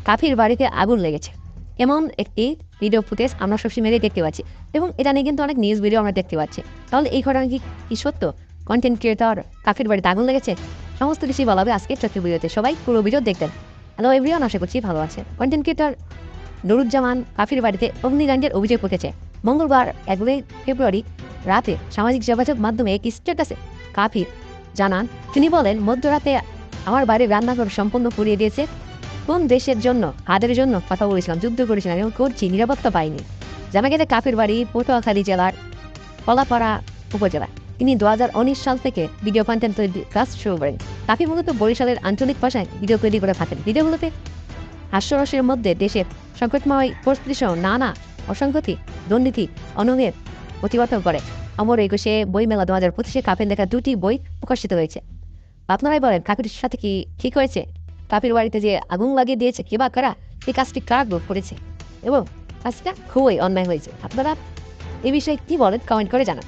কাফির বাড়িতে আগুন লেগেছে এমন একটি ভিডিও ফুটেজ আমরা সোশ্যাল মিডিয়ায় দেখতে পাচ্ছি এবং এটা নিয়ে কিন্তু অনেক নিউজ ভিডিও আমরা দেখতে পাচ্ছি। তাহলে এই ঘটনা কি সত্য? কন্টেন্ট ক্রিয়েটর কাফির বাড়িতে আগুন লেগেছে? সমস্ত কিছুই বলা হবে আজকে ছোট্ট ভিডিওতে, সবাই পুরো ভিডিও দেখবেন। হ্যালো এভরিওয়ান, আশা করছি ভালো আছে। কন্টেন্ট ক্রিয়েটর নুরুজ্জামান কাফির বাড়িতে অগ্নিকাণ্ডের অভিযোগ উঠেছে। মঙ্গলবার 11 ফেব্রুয়ারি রাতে সামাজিক যোগাযোগ মাধ্যমে এক স্ট্যাটাসে কাফির জানান, তিনি বলেন, মধ্যরাতে আমার বাড়ির রান্নাঘর সম্পূর্ণ পুড়িয়ে দিয়েছে। কোন দেশের জন্য, কাদের জন্য কথা বলেছিলাম, যুদ্ধ করেছিলাম এবং করছি, নিরাপত্তা পাইনি। জানা গেছে কাফির বাড়ি পটুয়াখালী জেলার কলাপাড়া উপজেলা। তিনি 2019 সাল থেকে ভিডিও কন্টেন্ট তৈরির কাজ শুরু করেন। কাফি মূলত বরিশালের আঞ্চলিক ভাষায় ভিডিও তৈরি করে থাকেন। ভিডিওগুলোতে হাস্যরসের মধ্যে দেশের সংকটময় পরিস্থিতি সহ নানা অসংগতি, দুর্নীতি, অনিয়মের প্রতিবাদ করে। অমর একুশে বইমেলা 2025 কাফির লেখা 2টি বই প্রকাশিত হয়েছে। আপনারাই বলেন, কাফির সাথে কি ঠিক হয়েছে? কাফির বাড়িতে যে আগুন লাগিয়ে দিয়েছে কে বা কারা, এই কাজটি কারা গ্রুপ করেছে এবং কাজটা খুবই অন্যায় হয়েছে। আপনারা এই বিষয়ে কি বলেন, কমেন্ট করে জানান।